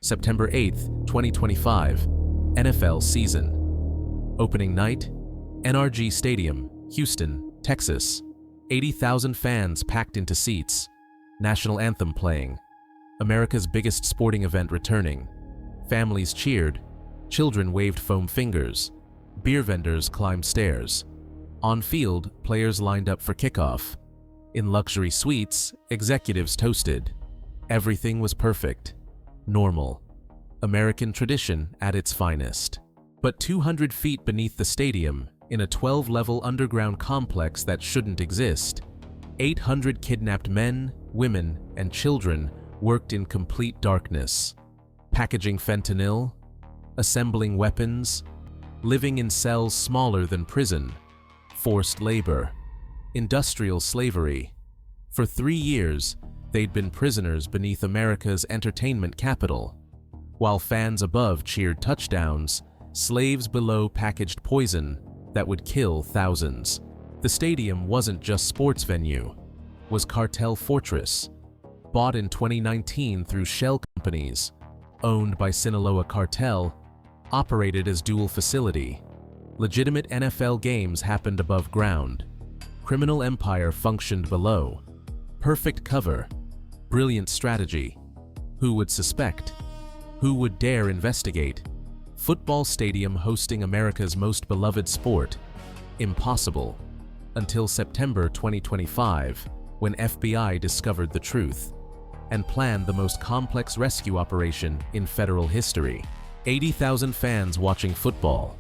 September 8th, 2025, NFL season. Opening night, NRG Stadium, Houston, Texas. 80,000 fans packed into seats. National anthem playing. America's biggest sporting event returning. Families cheered. Children waved foam fingers. Beer vendors climbed stairs. On field, players lined up for kickoff. In luxury suites, executives toasted. Everything was perfect. Normal. American tradition at its finest. But 200 feet beneath the stadium, in a 12-level underground complex that shouldn't exist, 800 kidnapped men, women, and children worked in complete darkness. Packaging fentanyl, assembling weapons, living in cells smaller than prison, forced labor, industrial slavery. For 3 years, they'd been prisoners beneath America's entertainment capital. While fans above cheered touchdowns, slaves below packaged poison that would kill thousands. The stadium wasn't just sports venue, was Cartel fortress, bought in 2019 through shell companies, owned by Sinaloa Cartel, operated as dual facility. Legitimate NFL games happened above ground. Criminal empire functioned below. Perfect cover. Brilliant strategy. Who would suspect? Who would dare investigate? Football stadium hosting America's most beloved sport. Impossible. Until September 2025, when FBI discovered the truth and planned the most complex rescue operation in federal history. 80,000 fans watching football.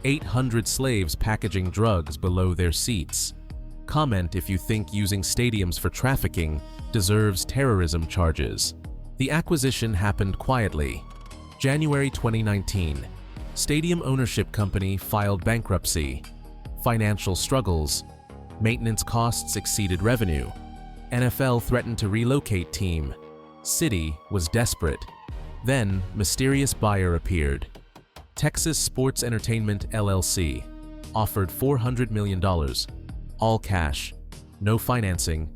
800 slaves packaging drugs below their seats. Comment if you think using stadiums for trafficking deserves terrorism charges. The acquisition happened quietly. January 2019. Stadium ownership company filed bankruptcy. Financial struggles. Maintenance costs exceeded revenue. NFL threatened to relocate team. City was desperate. Then, mysterious buyer appeared. Texas Sports Entertainment LLC offered $400 million. All cash. No financing.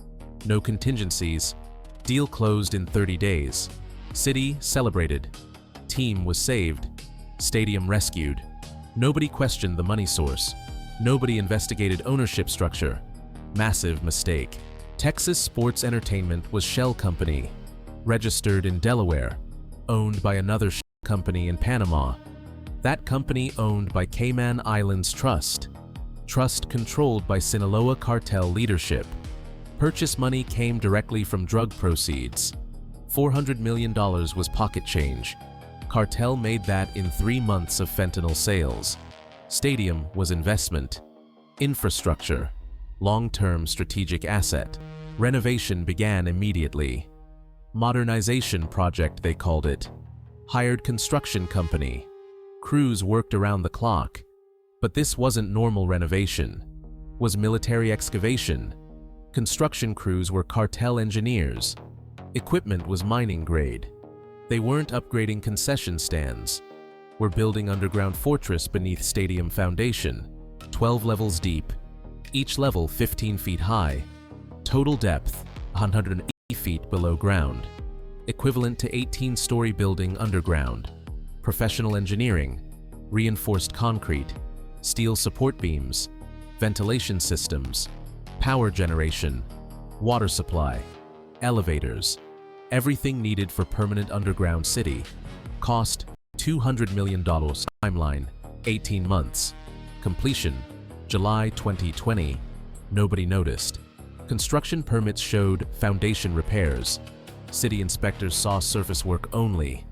No contingencies. Deal closed in 30 days. City celebrated. Team was saved. Stadium rescued. Nobody questioned the money source. Nobody investigated ownership structure. Massive mistake. Texas Sports Entertainment was shell company, registered in Delaware, owned by another shell company in Panama. That company owned by Cayman Islands Trust. Trust controlled by Sinaloa Cartel leadership. Purchase money came directly from drug proceeds. $400 million was pocket change. Cartel made that in 3 months of fentanyl sales. Stadium was investment. Infrastructure. Long-term strategic asset. Renovation began immediately. Modernization project, they called it. Hired construction company. Crews worked around the clock. But this wasn't normal renovation. Was military excavation. Construction crews were Cartel engineers. Equipment was mining grade. They weren't upgrading concession stands. We're building underground fortress beneath stadium foundation, 12 levels deep, each level 15 feet high, total depth 180 feet below ground, equivalent to 18-story building underground, professional engineering, reinforced concrete, steel support beams, ventilation systems, power generation, water supply, elevators, everything needed for permanent underground city. Cost $200 million. Timeline 18 months. Completion July 2020. Nobody noticed. Construction permits showed foundation repairs. City inspectors saw surface work only.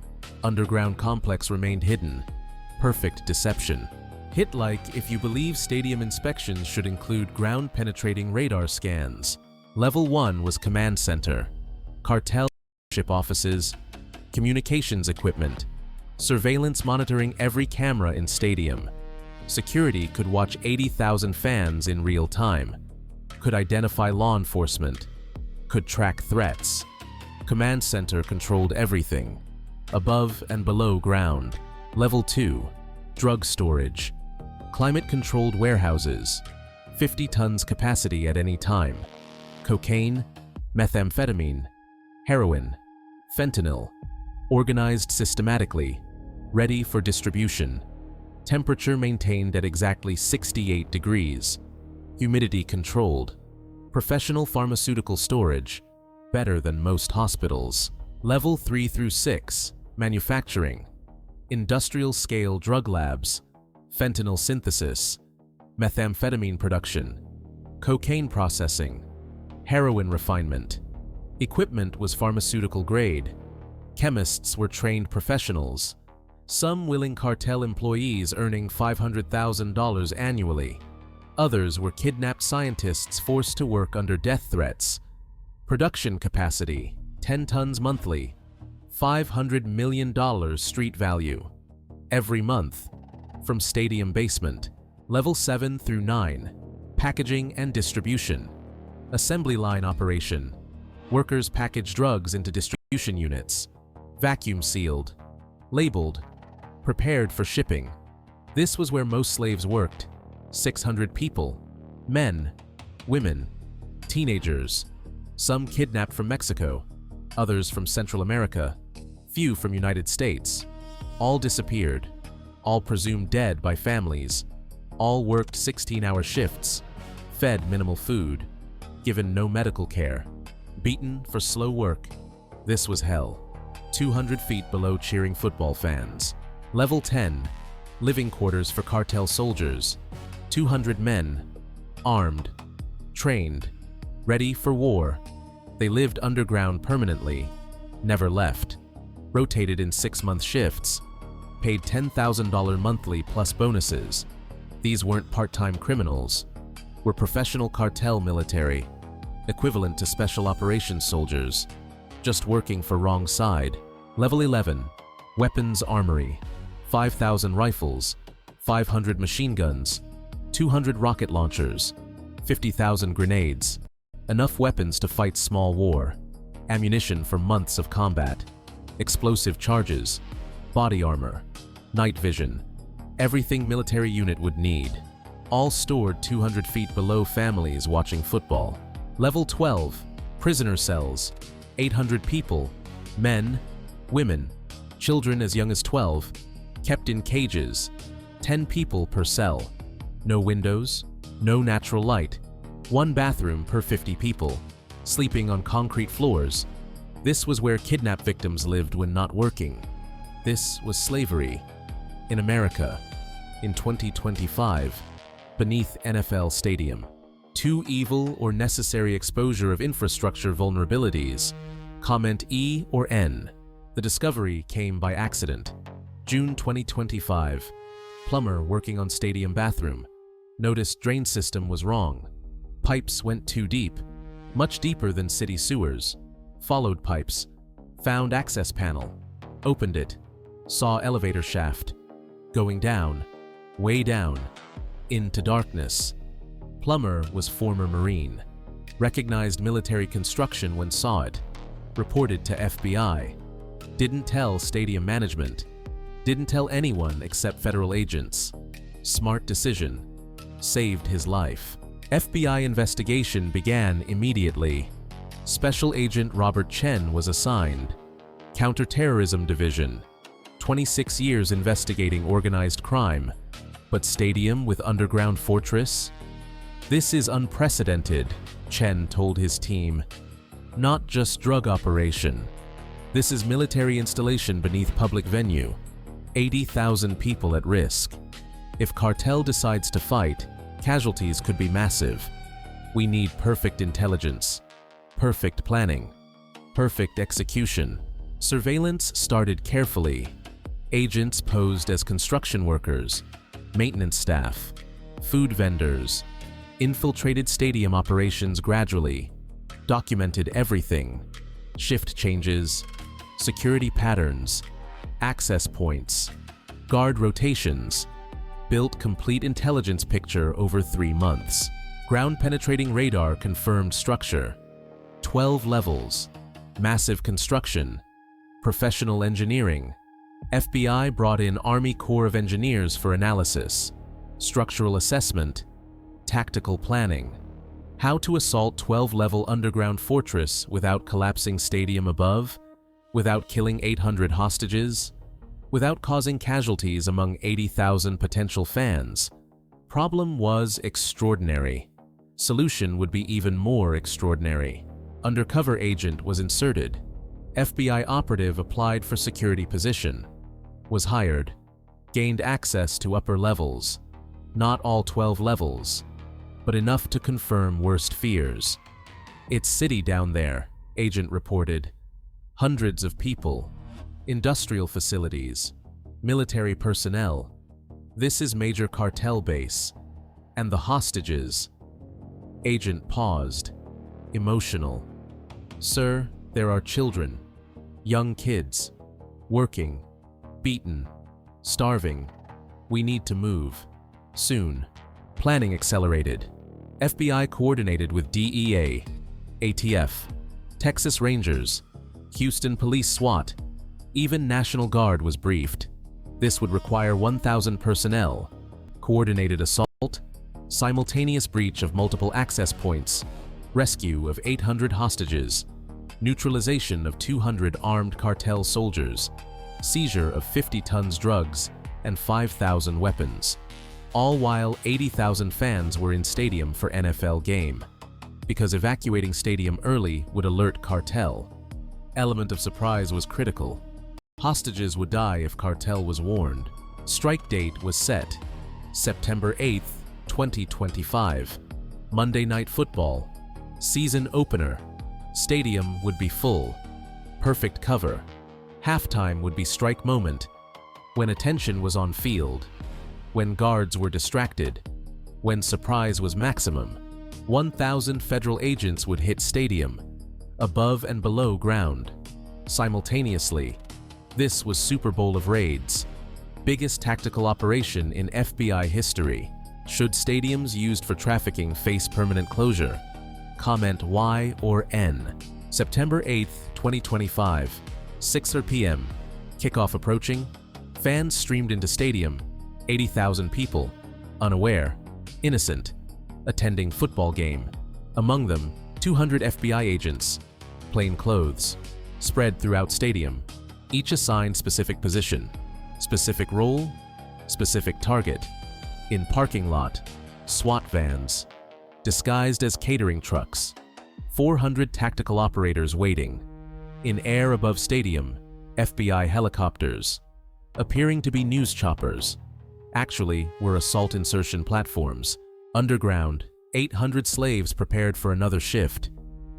Underground complex remained hidden. Perfect deception. Hit like if you believe stadium inspections should include ground-penetrating radar scans. Level 1 was command center, cartel offices, communications equipment, surveillance monitoring every camera in stadium. Security could watch 80,000 fans in real time, could identify law enforcement, could track threats. Command center controlled everything, above and below ground. Level 2, drug storage. Climate-controlled warehouses, 50 tons capacity at any time. Cocaine, methamphetamine, heroin, fentanyl, organized systematically, ready for distribution. Temperature maintained at exactly 68 degrees. Humidity controlled. Professional pharmaceutical storage, better than most hospitals. Level 3 through 6, manufacturing. Industrial-scale drug labs, fentanyl synthesis, methamphetamine production, cocaine processing, heroin refinement. Equipment was pharmaceutical grade. Chemists were trained professionals, some willing cartel employees earning $500,000 annually. Others were kidnapped scientists forced to work under death threats. Production capacity, 10 tons monthly. $500 million street value. Every month. From stadium basement. Level 7 through 9. Packaging and distribution. Assembly line operation. Workers package drugs into distribution units. Vacuum sealed. Labeled. Prepared for shipping. This was where most slaves worked. 600 people. Men. Women. Teenagers. Some kidnapped from Mexico. Others from Central America. Few from United States. All disappeared. All presumed dead by families. All worked 16-hour shifts. Fed minimal food. Given no medical care. Beaten for slow work. This was hell. 200 feet below cheering football fans. Level 10. Living quarters for cartel soldiers. 200 men. Armed. Trained. Ready for war. They lived underground permanently. Never left. Rotated in 6-month shifts. Paid $10,000 monthly plus bonuses. These weren't part-time criminals. Were professional cartel military. Equivalent to special operations soldiers. Just working for wrong side. Level 11. Weapons armory. 5,000 rifles. 500 machine guns. 200 rocket launchers. 50,000 grenades. Enough weapons to fight small war. Ammunition for months of combat. Explosive charges. Body armor. Night vision. Everything military unit would need. All stored 200 feet below families watching football. Level 12. Prisoner cells. 800 people. Men. Women. Children as young as 12. Kept in cages. 10 people per cell. No windows. No natural light. 1 bathroom per 50 people. Sleeping on concrete floors. This was where kidnap victims lived when not working. This was slavery. In America. In 2025. Beneath NFL Stadium. Too evil or necessary exposure of infrastructure vulnerabilities. Comment E or N. The discovery came by accident. June 2025. Plumber working on stadium bathroom. Noticed drain system was wrong. Pipes went too deep. Much deeper than city sewers. Followed pipes. Found access panel. Opened it. Saw elevator shaft. Going down. Way down. Into darkness. Plumber was former Marine. Recognized military construction when saw it. Reported to FBI. Didn't tell stadium management. Didn't tell anyone except federal agents. Smart decision. Saved his life. FBI investigation began immediately. Special Agent Robert Chen was assigned. Counterterrorism Division. 26 years investigating organized crime. But stadium with underground fortress? This is unprecedented, Chen told his team. Not just drug operation. This is military installation beneath public venue. 80,000 people at risk. If cartel decides to fight, casualties could be massive. We need perfect intelligence, perfect planning, perfect execution. Surveillance started carefully. Agents posed as construction workers, maintenance staff, food vendors, infiltrated stadium operations gradually, documented everything, shift changes, security patterns, access points, guard rotations, built complete intelligence picture over 3 months. Ground-penetrating radar confirmed structure. 12 levels. Massive construction. Professional engineering. FBI brought in Army Corps of Engineers for analysis. Structural assessment. Tactical planning. How to assault 12-level underground fortress without collapsing stadium above? without killing 800 hostages, without causing casualties among 80,000 potential fans. Problem was extraordinary. Solution would be even more extraordinary. Undercover agent was inserted. FBI operative applied for security position. Was hired. Gained access to upper levels. Not all 12 levels, but enough to confirm worst fears. It's city down there, agent reported. Hundreds of people. Industrial facilities. Military personnel. This is major cartel base. And the hostages. Agent paused. Emotional. Sir, there are children. Young kids. Working. Beaten. Starving. We need to move. Soon. Planning accelerated. FBI coordinated with DEA, ATF, Texas Rangers, Houston Police SWAT. Even National Guard was briefed. This would require 1,000 personnel. Coordinated assault, simultaneous breach of multiple access points, rescue of 800 hostages, neutralization of 200 armed cartel soldiers, seizure of 50 tons drugs and 5,000 weapons. All while 80,000 fans were in stadium for NFL game. Because evacuating stadium early would alert Cartel. Element of surprise was critical. Hostages would die if Cartel was warned. Strike date was set. September 8th, 2025. Monday Night Football. Season opener. Stadium would be full. Perfect cover. Halftime would be strike moment. When attention was on field. When guards were distracted. When surprise was maximum. 1,000 federal agents would hit stadium, above and below ground, simultaneously. This was Super Bowl of raids. Biggest tactical operation in FBI history. Should stadiums used for trafficking face permanent closure? Comment Y or N. September 8th, 2025, 6:00 p.m. Kickoff approaching. Fans streamed into stadium. 80,000 people. Unaware. Innocent. Attending football game. Among them, 200 FBI agents. Plain clothes. Spread throughout stadium. Each assigned specific position. Specific role. Specific target. In parking lot. SWAT vans. Disguised as catering trucks. 400 tactical operators waiting. In air above stadium, FBI helicopters. Appearing to be news choppers. Actually were assault insertion platforms. Underground, 800 slaves prepared for another shift.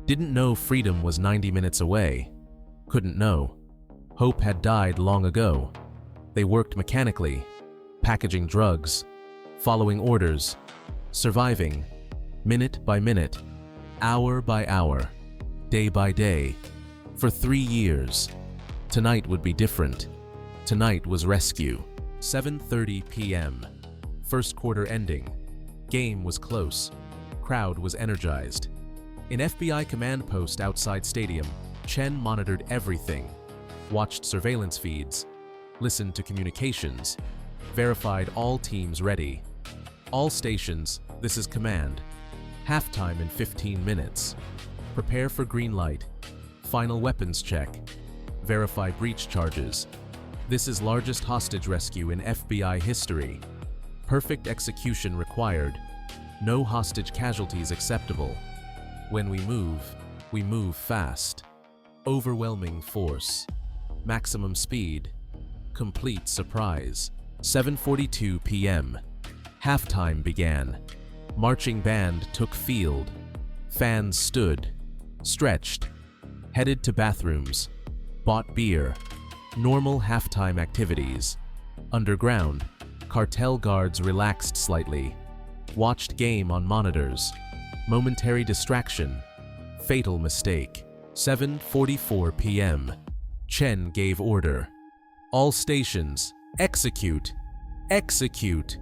Didn't know freedom was 90 minutes away. Couldn't know. Hope had died long ago. They worked mechanically, packaging drugs, following orders, surviving, minute by minute, hour by hour, day by day, for 3 years. Tonight would be different. Tonight was rescue. 7:30 p.m. First quarter ending. Game was close. Crowd was energized. In FBI command post outside stadium, Chen monitored everything, watched surveillance feeds, listened to communications, verified all teams ready. All stations, this is command. Halftime in 15 minutes. Prepare for green light. Final weapons check. Verify breach charges. This is largest hostage rescue in FBI history. Perfect execution required. No hostage casualties acceptable. When we move fast. Overwhelming force. Maximum speed. Complete surprise. 7:42 p.m. Halftime began. Marching band took field. Fans stood. Stretched. Headed to bathrooms. Bought beer. Normal halftime activities. Underground. Cartel guards relaxed slightly. Watched game on monitors. Momentary distraction. Fatal mistake. 7:44 p.m. Chen gave order. All stations, execute, execute,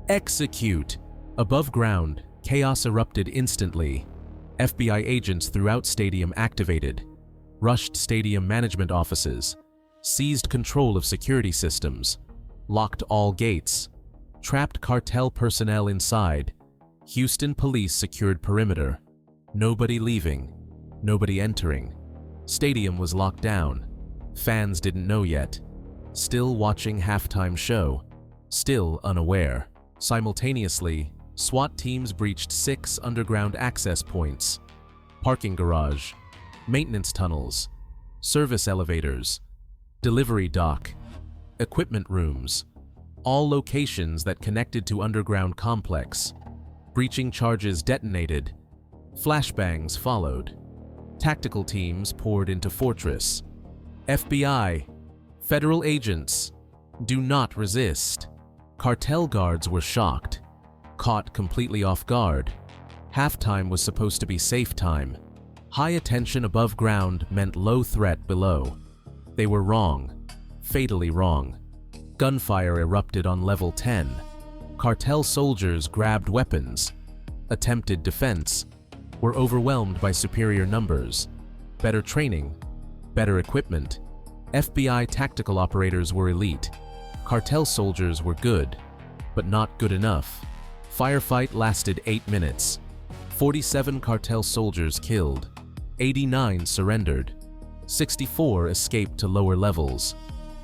execute. Above ground, chaos erupted instantly. FBI agents throughout stadium activated. Rushed stadium management offices. Seized control of security systems. Locked all gates. Trapped cartel personnel inside. Houston police secured perimeter. Nobody leaving. Nobody entering. Stadium was locked down. Fans didn't know yet. Still watching halftime show. Still unaware. Simultaneously, SWAT teams breached 6 underground access points, parking garage, maintenance tunnels, service elevators, delivery dock, equipment rooms, all locations that connected to underground complex. Breaching charges detonated. Flashbangs followed. Tactical teams poured into fortress. FBI, federal agents, do not resist. Cartel guards were shocked, caught completely off guard. Halftime was supposed to be safe time. High attention above ground meant low threat below. They were wrong, fatally wrong. Gunfire erupted on level 10. Cartel soldiers grabbed weapons, attempted defense, were overwhelmed by superior numbers, better training, better equipment. FBI tactical operators were elite. Cartel soldiers were good, but not good enough. Firefight lasted 8 minutes. 47 cartel soldiers killed. 89 surrendered. 64 escaped to lower levels.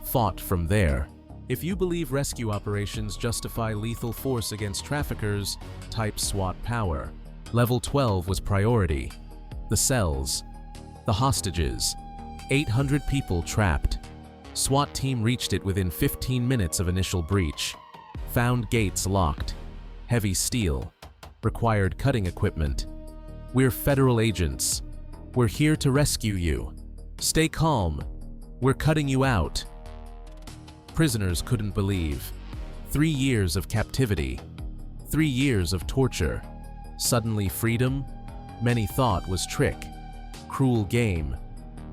Fought from there. If you believe rescue operations justify lethal force against traffickers, type SWAT Power. Level 12 was priority. The cells. The hostages. 800 people trapped. SWAT team reached it within 15 minutes of initial breach. Found gates locked. Heavy steel. Required cutting equipment. We're federal agents. We're here to rescue you. Stay calm. We're cutting you out. Prisoners couldn't believe. 3 years of captivity. 3 years of torture. Suddenly freedom? Many thought was trick. Cruel game.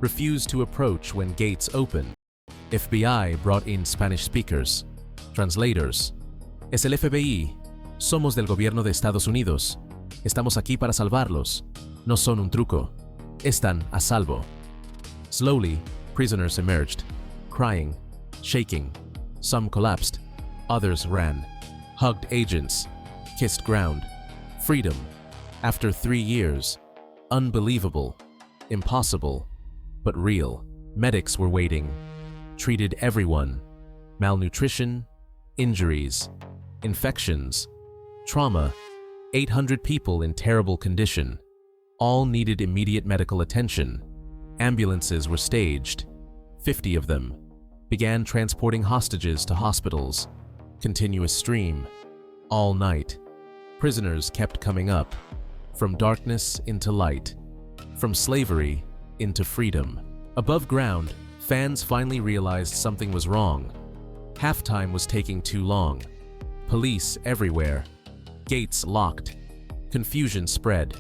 Refused to approach when gates opened. FBI brought in Spanish speakers. Translators. Es el FBI. Somos del gobierno de Estados Unidos. Estamos aquí para salvarlos. No son un truco. Están a salvo. Slowly, prisoners emerged, crying, shaking. Some collapsed. Others ran, hugged agents, kissed ground. Freedom. After 3 years. Unbelievable. Impossible. But real. Medics were waiting. Treated everyone. Malnutrition, injuries, infections, trauma. 800 people in terrible condition. All needed immediate medical attention. Ambulances were staged. 50 of them. Began transporting hostages to hospitals. Continuous stream. All night. Prisoners kept coming up. From darkness into light. From slavery into freedom. Above ground, fans finally realized something was wrong. Halftime was taking too long. Police everywhere. Gates locked. Confusion spread.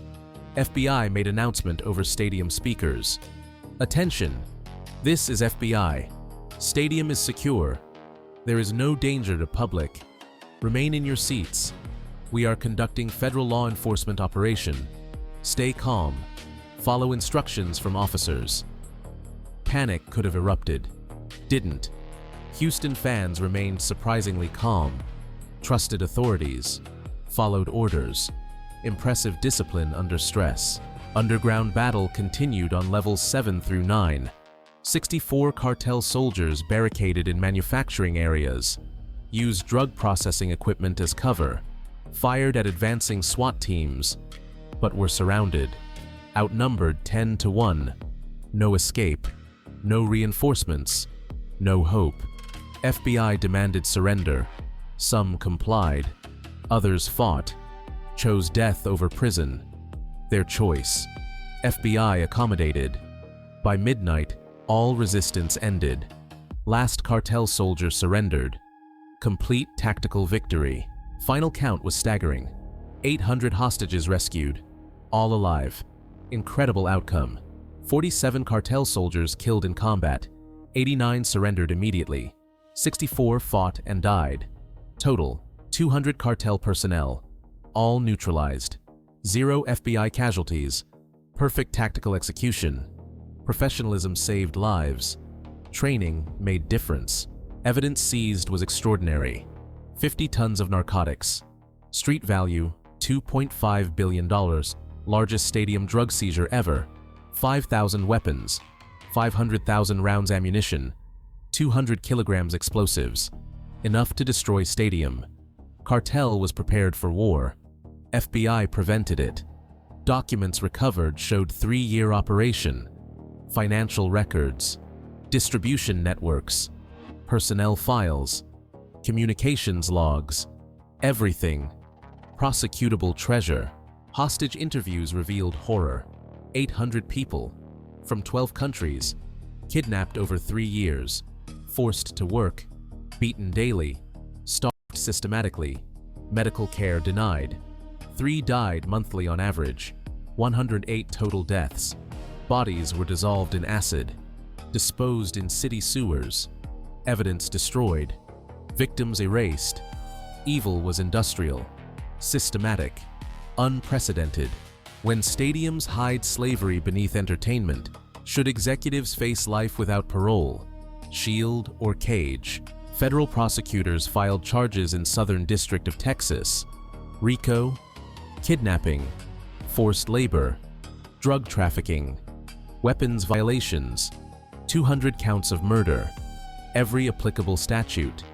FBI made announcement over stadium speakers. Attention! This is FBI. Stadium is secure. There is no danger to public. Remain in your seats. We are conducting federal law enforcement operation. Stay calm. Follow instructions from officers. Panic could have erupted. Didn't. Houston fans remained surprisingly calm. Trusted authorities. Followed orders. Impressive discipline under stress. Underground battle continued on levels 7 through 9. 64 cartel soldiers barricaded in manufacturing areas. Used drug processing equipment as cover. Fired at advancing SWAT teams, but were surrounded. Outnumbered 10 to 1. No escape. No reinforcements. No hope. FBI demanded surrender. Some complied. Others fought. Chose death over prison. Their choice. FBI accommodated. By midnight, all resistance ended. Last cartel soldier surrendered. Complete tactical victory. Final count was staggering. 800 hostages rescued. All alive. Incredible outcome. 47 cartel soldiers killed in combat. 89 surrendered immediately. 64 fought and died. Total, 200 cartel personnel. All neutralized. 0 FBI casualties. Perfect tactical execution. Professionalism saved lives. Training made difference. Evidence seized was extraordinary. 50 tons of narcotics. Street value, $2.5 billion. Largest stadium drug seizure ever. 5,000 weapons. 500,000 rounds ammunition, 200 kilograms explosives, enough to destroy stadium. Cartel was prepared for war. FBI prevented it. Documents recovered showed 3-year operation, financial records, distribution networks, personnel files, communications logs, everything. Prosecutable treasure. Hostage interviews revealed horror. 800 people, from 12 countries, kidnapped over 3 years, forced to work, beaten daily, starved systematically, medical care denied. 3 died monthly on average, 108 total deaths. Bodies were dissolved in acid, disposed in city sewers, evidence destroyed, victims erased. Evil was industrial, systematic, unprecedented. When stadiums hide slavery beneath entertainment, should executives face life without parole, shield, or cage? Federal prosecutors filed charges in Southern District of Texas: RICO, kidnapping, forced labor, drug trafficking, weapons violations, 200 counts of murder, every applicable statute,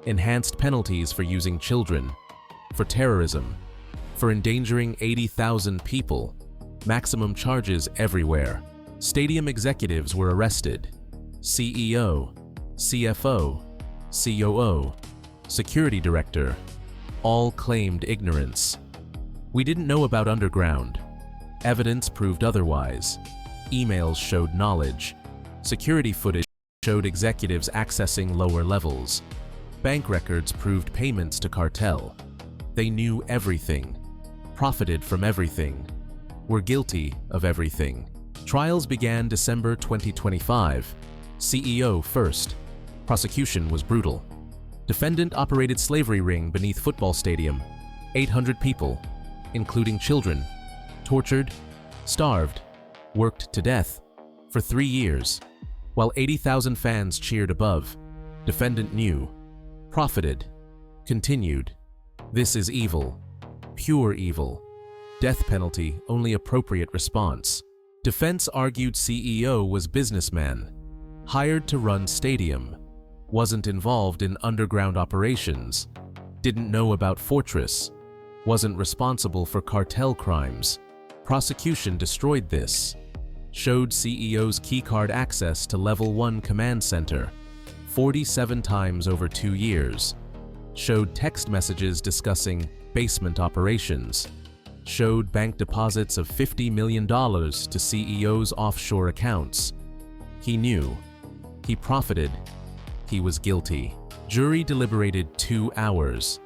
enhanced penalties for using children, for terrorism, for endangering 80,000 people, maximum charges everywhere. Stadium executives were arrested. CEO, CFO, COO, security director, all claimed ignorance. We didn't know about underground. Evidence proved otherwise. Emails showed knowledge. Security footage showed executives accessing lower levels. Bank records proved payments to Cartel. They knew everything, profited from everything, were guilty of everything. Trials began December 2025. CEO first. Prosecution was brutal. Defendant operated slavery ring beneath football stadium. 800 people, including children, tortured, starved, worked to death for 3 years. While 80,000 fans cheered above, defendant knew, profited, continued. This is evil, pure evil. Death penalty, only appropriate response. Defense argued CEO was businessman, hired to run stadium, wasn't involved in underground operations, didn't know about Fortress, wasn't responsible for cartel crimes. Prosecution destroyed this. Showed CEO's keycard access to Level 1 command center 47 times over 2 years. Showed text messages discussing basement operations. Showed bank deposits of $50 million to CEO's offshore accounts. He knew. He profited. He was guilty. Jury deliberated 2 hours.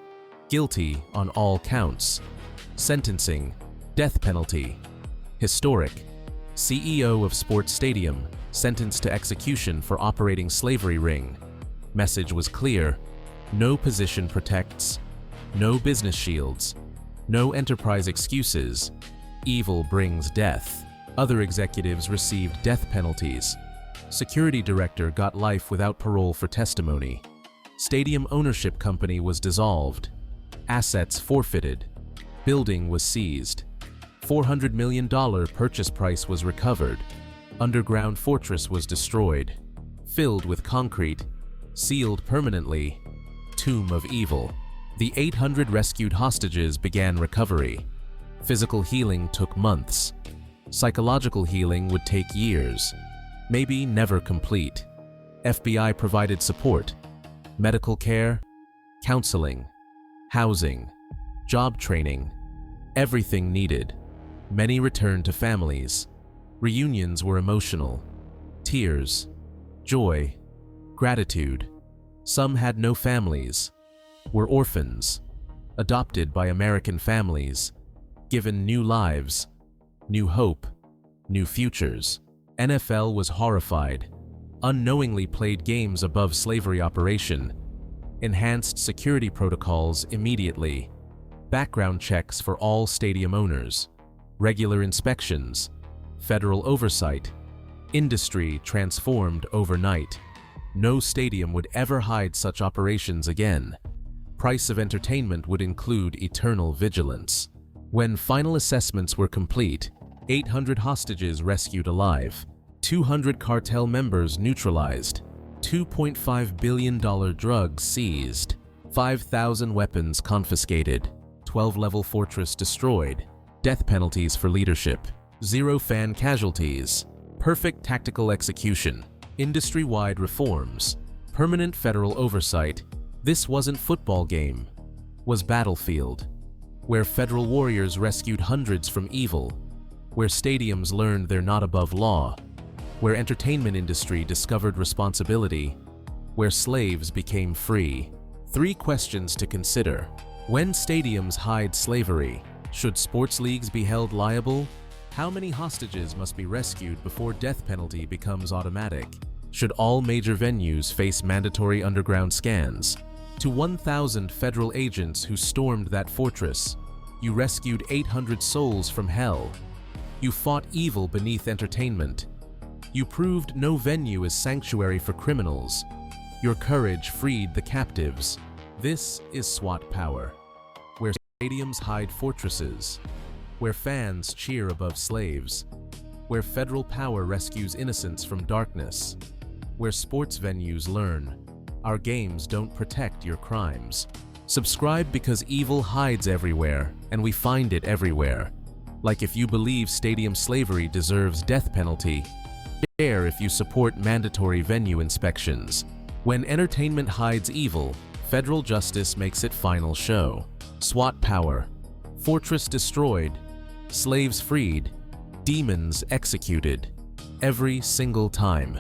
Guilty on all counts. Sentencing, death penalty. Historic. CEO of Sports Stadium, sentenced to execution for operating slavery ring. Message was clear. No position protects. No business shields. No enterprise excuses. Evil brings death. Other executives received death penalties. Security director got life without parole for testimony. Stadium ownership company was dissolved. Assets forfeited. Building was seized. $400 million purchase price was recovered. Underground fortress was destroyed. Filled with concrete. Sealed permanently. Tomb of evil. The 800 rescued hostages began recovery. Physical healing took months. Psychological healing would take years. Maybe never complete. FBI provided support. Medical care, counseling, housing, job training, everything needed. Many returned to families. Reunions were emotional. Tears, joy, gratitude. Some had no families, were orphans, adopted by American families, given new lives, new hope, new futures. NFL was horrified, unknowingly played games above slavery operation, enhanced security protocols immediately, background checks for all stadium owners, regular inspections, federal oversight, industry transformed overnight. No stadium would ever hide such operations again. Price of entertainment would include eternal vigilance. When final assessments were complete, 800 hostages rescued alive, 200 cartel members neutralized, $2.5 billion drugs seized, 5,000 weapons confiscated, 12-level fortress destroyed, death penalties for leadership, 0 fan casualties, perfect tactical execution, industry-wide reforms, permanent federal oversight. This wasn't football game, was battlefield, where federal warriors rescued hundreds from evil, where stadiums learned they're not above law, where entertainment industry discovered responsibility, where slaves became free. 3 questions to consider. When stadiums hide slavery, should sports leagues be held liable? How many hostages must be rescued before death penalty becomes automatic? Should all major venues face mandatory underground scans? To 1,000 federal agents who stormed that fortress, you rescued 800 souls from hell. You fought evil beneath entertainment. You proved no venue is sanctuary for criminals. Your courage freed the captives. This is SWAT Power, where stadiums hide fortresses, where fans cheer above slaves, where federal power rescues innocence from darkness, where sports venues learn our games don't protect your crimes. Subscribe because evil hides everywhere, and we find it everywhere. Like if you believe stadium slavery deserves death penalty, share if you support mandatory venue inspections. When entertainment hides evil, federal justice makes it final show. SWAT Power. Fortress destroyed, slaves freed, demons executed. Every single time.